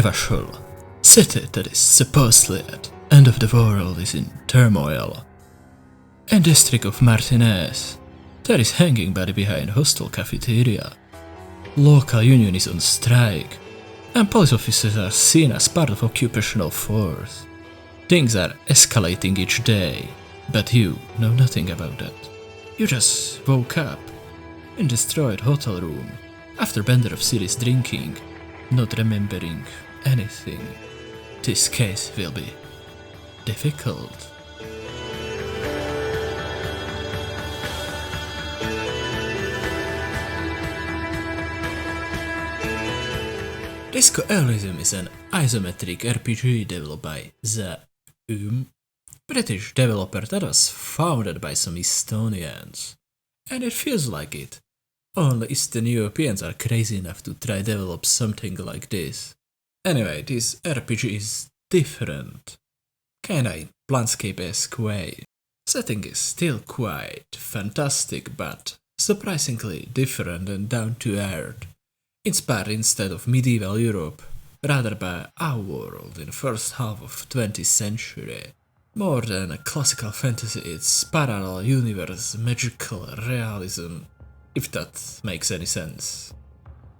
Revachol, city that is supposedly at end of the world, is in turmoil. And district of Martinez, that is hanging body behind hostel cafeteria. Local union is on strike, and police officers are seen as part of occupational force. Things are escalating each day, but you know nothing about that. You just woke up in destroyed hotel room after bender of serious drinking, not remembering anything. This case will be difficult. Disco Elysium is an isometric RPG developed by the British developer that was founded by some Estonians. And it feels like it. Only Eastern Europeans are crazy enough to try develop something like this. Anyway, this RPG is different. Kinda in Planescape-esque way. Setting is still quite fantastic, but surprisingly different and down to earth. Inspired instead of medieval Europe, rather by our world in the first half of 20th century. More than a classical fantasy, it's parallel universe magical realism, if that makes any sense.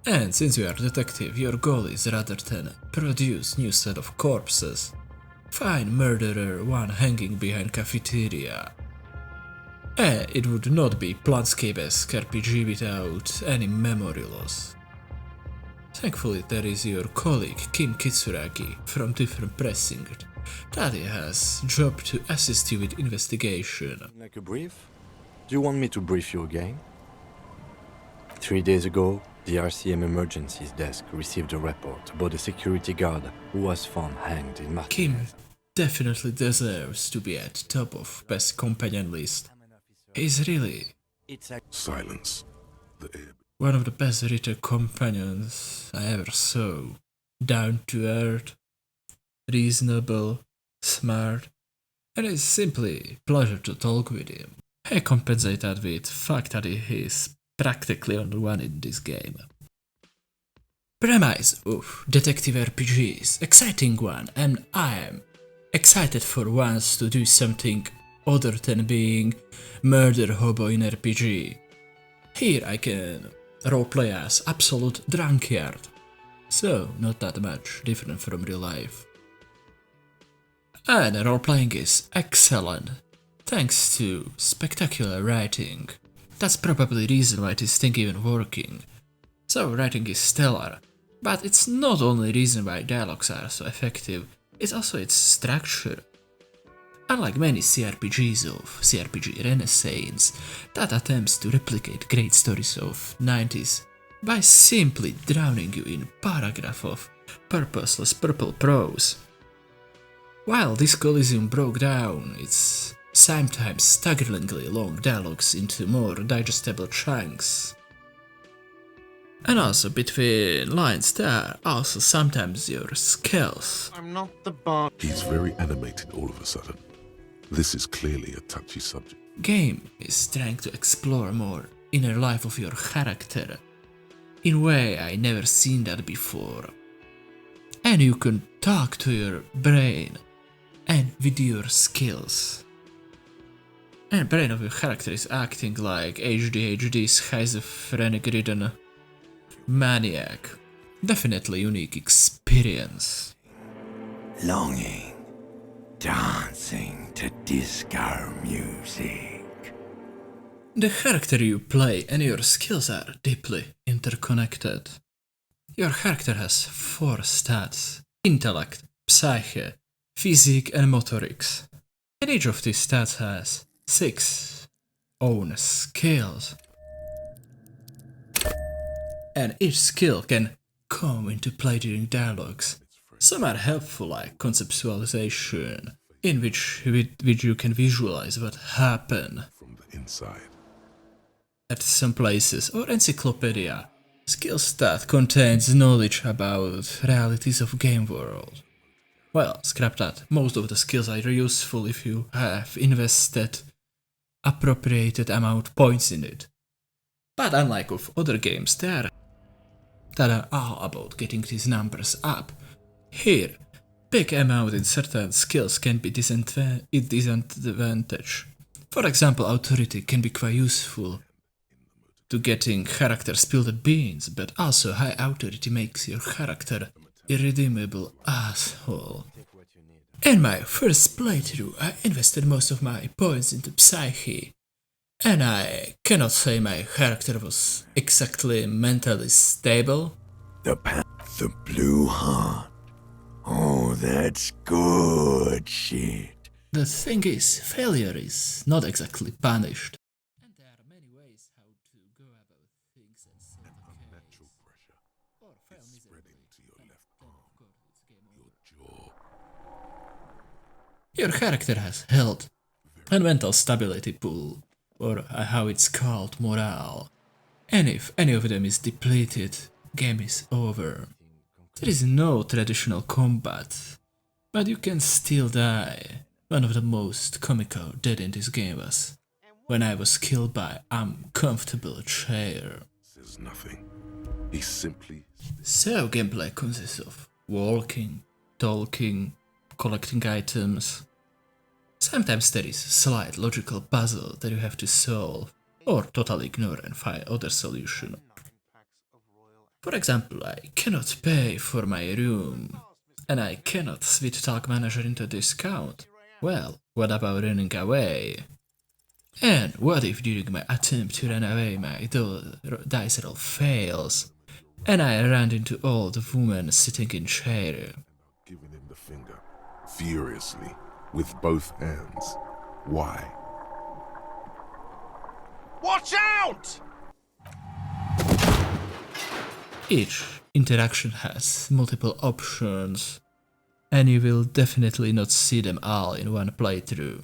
And since you are a detective, your goal is rather than produce new set of corpses, find murderer one hanging behind cafeteria. And it would not be Planescape-esque RPG without any memory loss. Thankfully, there is your colleague Kim Kitsuragi from different pressing that he has job to assist you with investigation. Like a brief? Do you want me to brief you again? 3 days ago, the RCM emergencies desk received a report about a security guard who was found hanged in Martinez. Kim definitely deserves to be at top of best companion list. He's really Silence. The air. one of the best written companions I ever saw. Down to earth, reasonable, smart, and it's simply pleasure to talk with him. I compensate that with fact that he is practically on the one in this game. Premise of detective RPGs, exciting one, and I am excited for once to do something other than being murder hobo in RPG. Here I can roleplay as absolute drunkard, so not that much different from real life. And roleplaying is excellent, thanks to spectacular writing. That's probably the reason why this thing even working. So writing is stellar, but it's not only reason why dialogues are so effective, it's also its structure. Unlike many CRPGs of CRPG Renaissance that attempts to replicate great stories of 90s by simply drowning you in paragraph of purposeless purple prose. While Disco Elysium broke down its sometimes staggeringly long dialogues into more digestible chunks. And also between lines there are also sometimes your skills. I'm not the boss. He's very animated all of a sudden. This is clearly a touchy subject. Game is trying to explore more inner life of your character in a way I never seen that before. And you can talk to your brain and with your skills. And brain of your character is acting like ADHD schizophrenic ridden maniac. Definitely unique experience. Longing, dancing to disco music. The character you play and your skills are deeply interconnected. Your character has 4 stats: intellect, psyche, physique and motorics. And each of these stats has 6 own skills. And each skill can come into play during dialogues. Some are helpful, like conceptualization, in which you can visualize what happened From the inside. at some places, or encyclopedia, skills that contains knowledge about realities of game world. Well, scrap that, most of the skills are useful if you have invested appropriated amount points in it. But unlike of other games that are all about getting these numbers up, Here, big amount in certain skills can be disadvantage. For example, authority can be quite useful to getting character spilled beans, but also high authority makes your character irredeemable asshole. In my first playthrough, I invested most of my points into Psyche, and I cannot say my character was exactly mentally stable. The blue heart. Oh, that's good shit. The thing is, failure is not exactly punished. And there are many ways how to go about things and set the Unnatural pressure or fail is spreading miserably. to your And left then, arm, of course, it's game your over. jaw. Your character has health and mental stability pool, or how it's called, morale. And if any of them is depleted, game is over. There is no traditional combat, but you can still die. One of the most comical death in this game was when I was killed by uncomfortable chair. Says nothing. He simply So gameplay consists of walking, talking, collecting items. Sometimes there is a slight logical puzzle that you have to solve, or totally ignore and find other solution. For example, I cannot pay for my room, and I cannot switch Tag Manager into discount. Well, what about running away? And what if during my attempt to run away my dice roll fails, and I ran into old woman sitting in chair? giving him the finger, furiously, with both hands. Why? Watch out! Each interaction has multiple options, and you will definitely not see them all in one playthrough.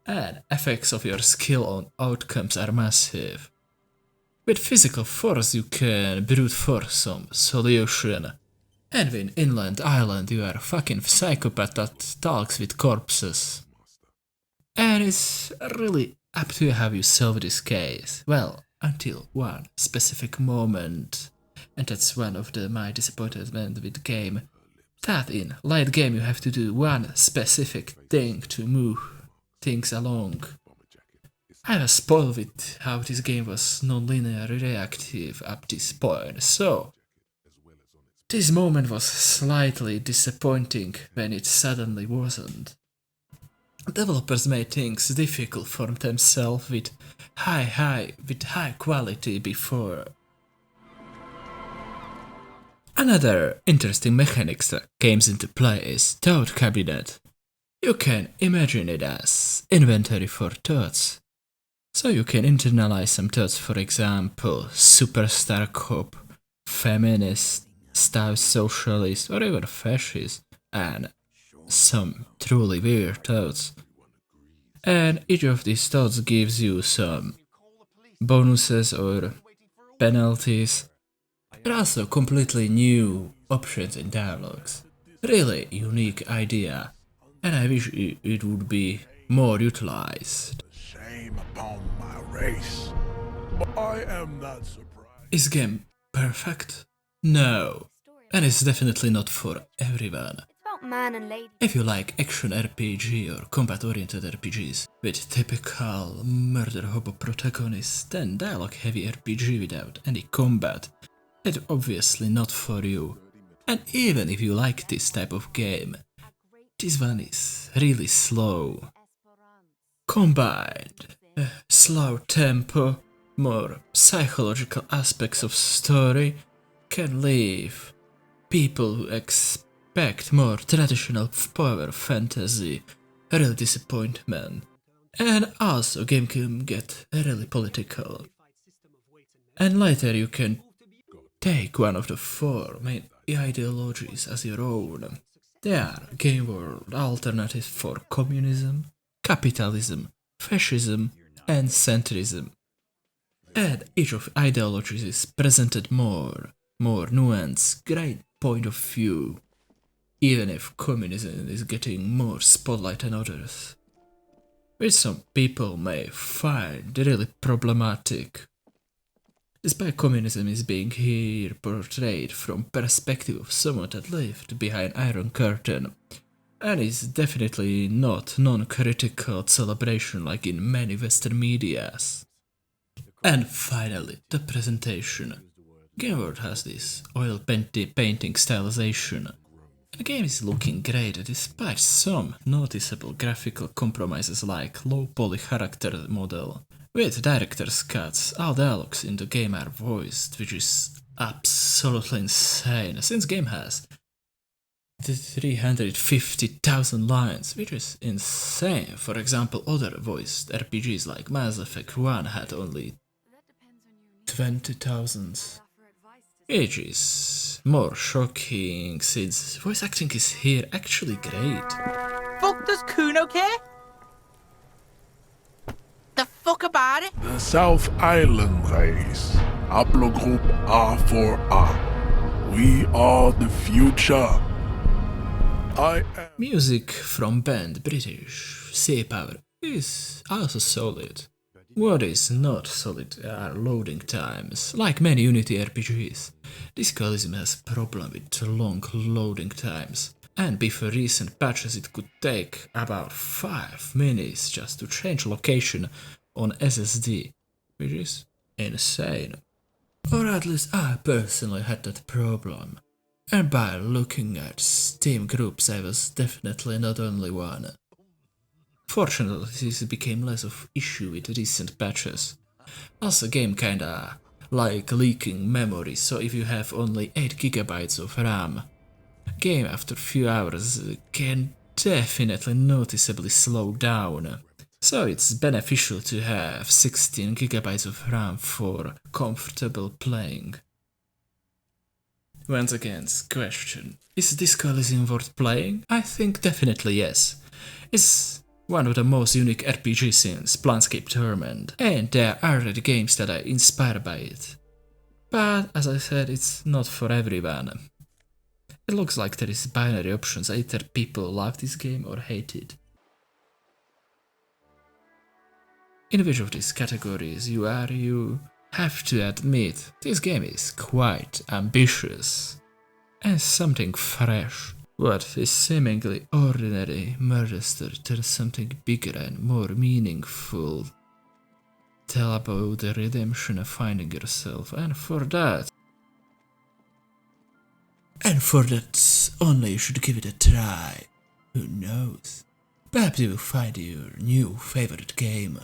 And effects of your skill on outcomes are massive. With physical force you can brute force some solution, and with Inland Island you are a fucking psychopath that talks with corpses. And it's really up to you how you solve this case. Well, until one specific moment. And that's one of my disappointments with the game. That in late game you have to do one specific thing to move things along. I was spoiled with how this game was non-linear reactive up this point, so this moment was slightly disappointing when it suddenly wasn't. Developers made things difficult for themselves with high quality before. Another interesting mechanic that comes into play is Thought Cabinet. You can imagine it as inventory for thoughts. So you can internalize some thoughts, for example, superstar cop, feminist, style socialist, or even fascist, and some truly weird thoughts. And each of these thoughts gives you some bonuses or penalties. There are also completely new options in dialogues. Really unique idea, and I wish it would be more utilized. Shame upon my race. I am not surprised. Is game perfect? No, and it's definitely not for everyone. It's about man and lady. If you like action RPG or combat-oriented RPGs with typical murder hobo protagonists, then dialogue-heavy RPG without any combat, it's obviously not for you. And even if you like this type of game, this one is really slow. Combined, slow tempo, more psychological aspects of story can leave people who expect more traditional power fantasy a real disappointment. And also game can get really political. And later you can take one of the four main ideologies as your own. They are game world alternatives for communism, capitalism, fascism, and centrism. And each of ideologies is presented more nuanced, great point of view, even if communism is getting more spotlight than others, which some people may find really problematic. Despite communism is being here portrayed from perspective of someone that lived behind Iron Curtain, and is definitely not non-critical celebration like in many Western medias. And finally, the presentation. Game World has this oil painting stylization. The game is looking great despite some noticeable graphical compromises like low poly character model. With director's cuts, all dialogues in the game are voiced, which is absolutely insane, since game has 350,000 lines, which is insane. For example, other voiced RPGs like Mass Effect 1 had only 20,000. Which is more shocking since voice acting is here actually great. Fuck, does Kuno care? The fuck about it? The South Island race. Haplogroup A4A. We are the future. I am... Music from band British Sea Power is also solid. What is not solid are loading times. Like many Unity RPGs, Disco Elysium has problem with long loading times, and before recent patches it could take about 5 minutes just to change location on SSD, which is insane. Or at least I personally had that problem, and by looking at Steam groups I was definitely not only one. Fortunately, this became less of issue with recent patches. Also, game kinda like leaking memory, so if you have only 8 GB of RAM, game after few hours can definitely noticeably slow down. So it's beneficial to have 16 GB of RAM for comfortable playing. Once again, question: is Disco Elysium worth playing? I think definitely yes. It's one of the most unique RPGs since Planescape Torment, and there are already games that are inspired by it. But as I said, it's not for everyone. It looks like there is binary options, either people love this game or hate it. In which of these categories you are, you have to admit this game is quite ambitious and something fresh. What is seemingly ordinary merges to something bigger and more meaningful. Tell about the redemption of finding yourself, and for that only you should give it a try. Who knows? Perhaps you will find your new favorite game.